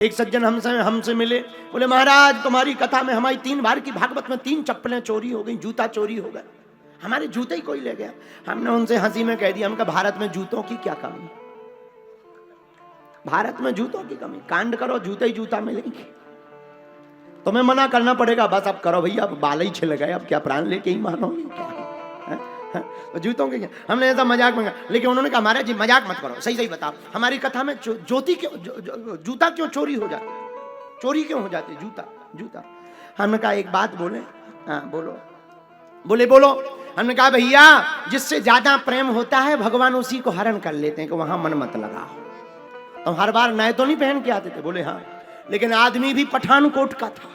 एक सज्जन हमसे मिले, बोले महाराज तुम्हारी कथा में हमारी 3 बार की भागवत में 3 चप्पलें चोरी हो गई, जूता चोरी हो गया, हमारे जूते ही कोई ले गया। हमने उनसे हंसी में कह दिया, हमका भारत में जूतों की क्या कमी, भारत में जूतों की कमी, कांड करो जूते ही जूता मिलेंगे, तुम्हें मना करना पड़ेगा, बस अब करो भैया, अब बाल ही छिल गए, अब क्या प्राण लेके ही मानोगे क्या? जूतों के क्या? हमने ऐसा मजाक में, लेकिन उन्होंने कहा महाराज जी मजाक मत करो, सही सही बताओ हमारी कथा में ज्योति क्यों जूता क्यों चोरी हो जाते, चोरी क्यों हो जाते जूता जूता? हमने कहा एक बात बोले, हाँ बोलो, बोले बोलो। हमने कहा भैया जिससे ज्यादा प्रेम होता है भगवान उसी को हरण कर लेते हैं कि वहां मन मत लगाओ। तो हर बार नए तो नहीं पहन के आते थे, बोले हाँ, लेकिन आदमी भी पठानकोट का था,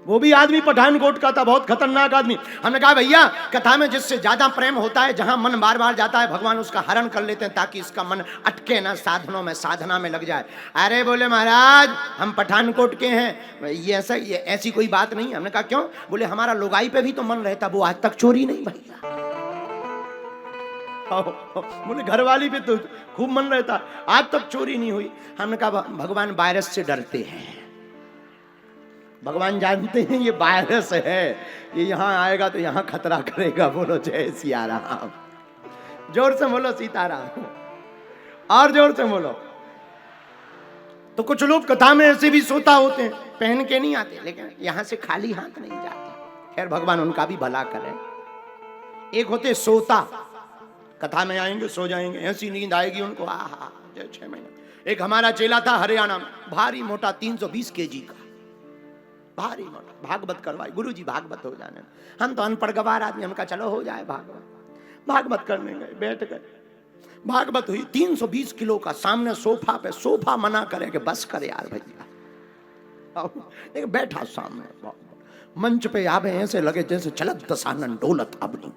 वो भी आदमी पठानकोट का था, बहुत खतरनाक आदमी। हमने कहा भैया कथा में जिससे ज्यादा प्रेम होता है, जहां मन बार बार जाता है भगवान उसका हरण कर लेते हैं ताकि इसका मन अटके ना साधनों में, साधना में लग जाए। अरे बोले महाराज हम पठानकोट के हैं, ये ऐसी कोई बात नहीं। हमने कहा क्यों? बोले हमारा लोगाई पे भी तो मन रहता, वो आज तक चोरी नहीं भैया। बोले घरवाली पे तो खूब मन रहता, आज तक चोरी नहीं हुई। हमने कहा भगवान वायरस से डरते हैं, भगवान जानते हैं ये वायरस है, ये यहाँ आएगा तो यहाँ खतरा करेगा। बोलो जय सिया राम, जोर से बोलो सीताराम, और जोर से बोलो। तो कुछ लोग कथा में ऐसे भी सोता होते हैं, पहन के नहीं आते लेकिन यहाँ से खाली हाथ नहीं जाते। खैर भगवान उनका भी भला करे। एक होते सोता, कथा में आएंगे सो जाएंगे, ऐसी नींद आएगी उनको, आहा जय 6 महीने। एक हमारा चेला था हरियाणा में, भारी मोटा 320 kg का, भारी मोटा, भागवत करवाई गुरुजी, भागवत हो जाने। हम तो अनपढ़ गवार आदमी, हमका चलो हो जाए भागवत। भागवत करने गए, बैठ गए, भागवत हुई। 320 किलो का, सामने सोफा पे, सोफा मना करे कि बस करे यार भैया, एक बैठा सामने मंच पे, आवे ऐसे लगे जैसे चलत दशानन डोलत अपनी,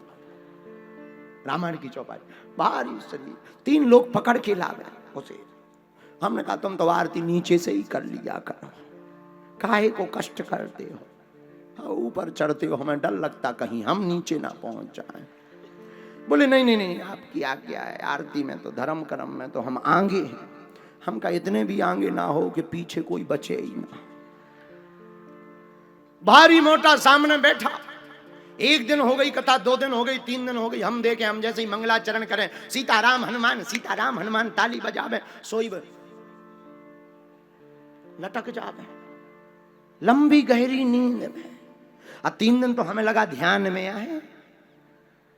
रामायण की चौपाई, भारी शरीर, 3 लोग पकड़ के लावे उसे। हमने कहा तुम तो आरती नीचे से ही कर लिया करो, काहे को कष्ट करते हो, ऊपर चढ़ते हो, हमें डर लगता कहीं हम नीचे ना पहुंच जाएं। बोले नहीं नहीं नहीं, आपकी आज्ञा है, आरती में तो धर्म कर्म में तो हम आगे हैं, हम का इतने भी आगे ना हो कि पीछे कोई बचे ही ना। भारी मोटा सामने बैठा, 1 दिन हो गई कथा, 2 दिन हो गई, 3 दिन हो गई, हम देखे, हम जैसे ही मंगलाचरण करें, सीताराम हनुमान ताली बजावे, सोई लटक जावे लंबी गहरी नींद में। 3 दिन तो हमें लगा ध्यान में आए,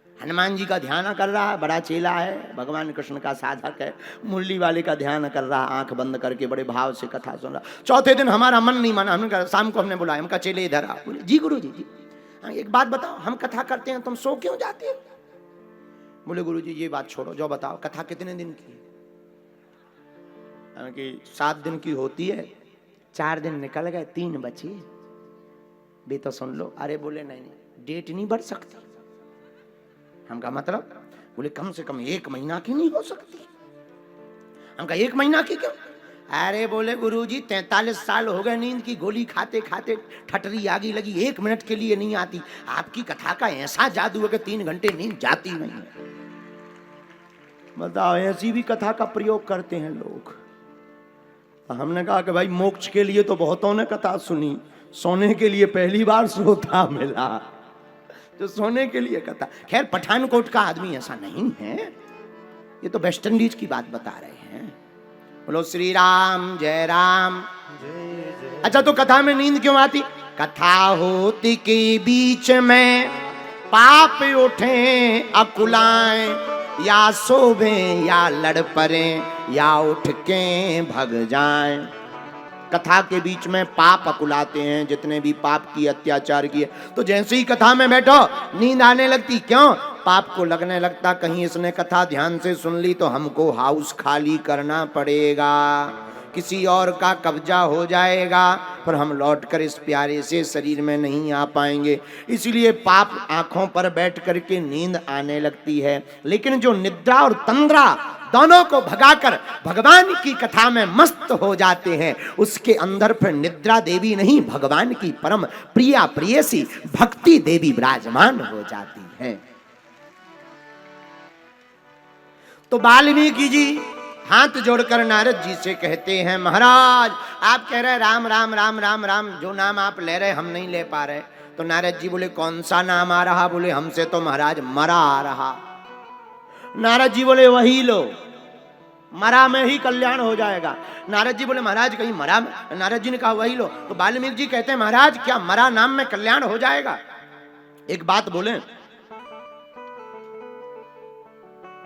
हनुमान जी का ध्यान कर रहा है, बड़ा चेला है, भगवान कृष्ण का साधक है, मुरली वाले का ध्यान कर रहा, आंख बंद करके बड़े भाव से कथा सुन रहा। चौथे दिन हमारा मन नहीं माना, हमने कहा, शाम को हमने बुलाया, हमका चेले इधर आ। बोले जी गुरु जी, एक बात बताओ, हम कथा करते हैं तुम सो क्यों जाते हो? बोले गुरु जी ये बात छोड़ो, जो बताओ कथा कितने दिन की है? कि 7 दिन की होती है, 4 दिन निकल गए, 3 बचे, भी तो सुन लो। अरे बोले नहीं डेट नहीं बढ़ सकती। हम का मतलब? बोले कम से कम 1 महीना की नहीं हो सकती। हम का 1 महीना की क्यों? अरे बोले गुरुजी 43 साल हो गए नींद की गोली खाते खाते, ठटरी आगी लगी, 1 मिनट के लिए नहीं आती। आपकी कथा का ऐसा जादू है कि 3 घंटे नींद जाती नहीं है। बताओ, ऐसी भी कथा का प्रयोग करते हैं लोग। हमने कहा कि भाई मोक्ष के लिए तो बहुतों ने कथा सुनी, सोने के लिए पहली बार श्रोता मिला, जो सोने के लिए कथा। खैर पठानकोट का आदमी ऐसा नहीं है, ये तो वेस्ट इंडीज की बात बता रहे हैं। बोलो श्री राम जय राम। अच्छा तो कथा में नींद क्यों आती? कथा होती के बीच में पाप उठे अकुलाएं, या शोभे या लड़ परे, या उठ के भग जाएं। कथा के बीच में पाप अकुलाते हैं, जितने भी पाप की अत्याचार किए, तो जैसे ही कथा में बैठो नींद आने लगती। क्यों? पाप को लगने लगता कहीं इसने कथा ध्यान से सुन ली तो हमको हाउस खाली करना पड़ेगा, किसी और का कब्जा हो जाएगा, पर हम लौटकर इस प्यारे से शरीर में नहीं आ पाएंगे। इसलिए पाप आंखों पर बैठ करके नींद आने लगती है। लेकिन जो निद्रा और तंद्रा दोनों को भगाकर भगवान की कथा में मस्त हो जाते हैं, उसके अंदर फिर निद्रा देवी नहीं, भगवान की परम प्रिया प्रेयसी भक्ति देवी विराजमान हो जाती है। तो वाल्मीकि जी हाथ जोड़कर नारद जी से कहते हैं, महाराज आप कह रहे राम राम राम राम राम, जो नाम आप ले रहे हम नहीं ले पा रहे। तो नारद जी बोले कौन सा नाम आ रहा? बोले हमसे तो महाराज मरा आ रहा। नारद जी बोले वही लो, मरा में ही कल्याण हो जाएगा। नारद जी बोले महाराज कहीं मरा? नारद जी ने कहा वही लो। तो वाल्मीकि जी कहते हैं महाराज क्या मरा नाम में कल्याण हो जाएगा? एक बात बोले,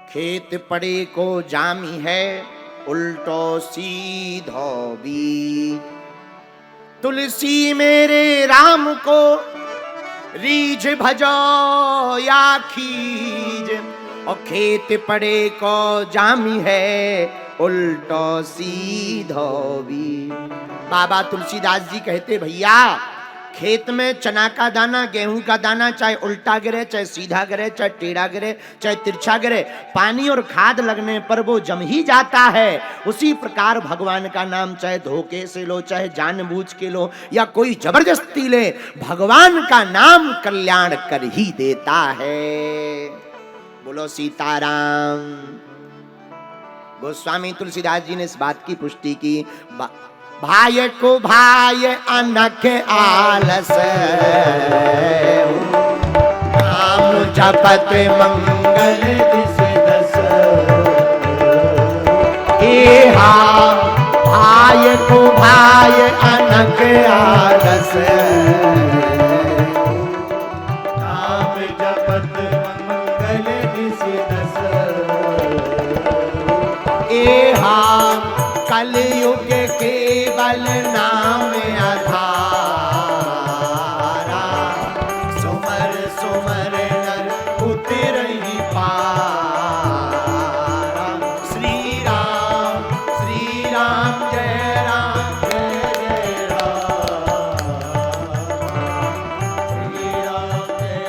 खेत पड़े को जामी है उल्टो सीधो भी, तुलसी मेरे राम को रीझ भजो या खीज, और खेत पड़े को जामी है उल्टो सीधो भी। बाबा तुलसीदास जी कहते भैया खेत में चना का दाना, गेहूं का दाना चाहे उल्टा गिरे, चाहे सीधा गिरे, चाहे टेढ़ा गिरे, चाहे तिरछा गिरे, पानी और खाद लगने पर वो जम ही जाता है। उसी प्रकार भगवान का नाम चाहे धोखे से लो, चाहे जानबूझ के लो, या कोई जबरदस्ती ले, भगवान का नाम कल्याण कर ही देता है। बोलो सीताराम। गोस्वामी तुलसीदास जी ने इस बात की पुष्टि की, भाई को भाई अनख आलस, नाम जपत मंगल दिस दस, एहा भाई को भाई अनख आलस, नाम जपत मंगल दिस दस, एहा कलयुग केवल नाम आधारा, सुमर सुमर नर उतरहि पारा। श्री राम जय राम जय जय राम, श्री राम जय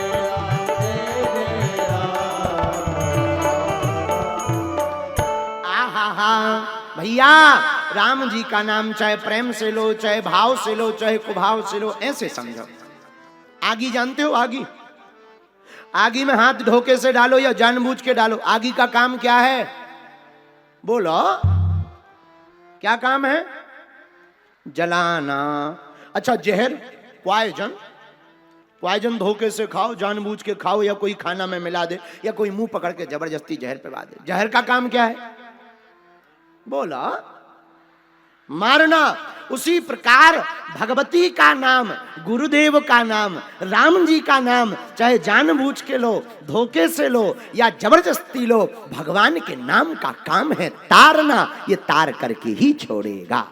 जय राम। आहा भैया राम जी का नाम चाहे प्रेम से लो, चाहे भाव से लो, चाहे कुभाव से लो, ऐसे समझो। आगी जानते हो? आगी में हाथ धोखे से डालो या जानबूझ के डालो, आगी का काम क्या है? बोलो क्या काम है? जलाना। अच्छा जहर, पॉइजन धोखे से खाओ, जानबूझ के खाओ, या कोई खाना में मिला दे, या कोई मुंह पकड़ के जबरदस्ती जहर पिला दे, जहर का काम क्या है? बोला मारना। उसी प्रकार भगवती का नाम, गुरुदेव का नाम, राम जी का नाम चाहे जानबूझ के लो, धोखे से लो, या जबरदस्ती लो, भगवान के नाम का काम है तारना। ये तार करके ही छोड़ेगा।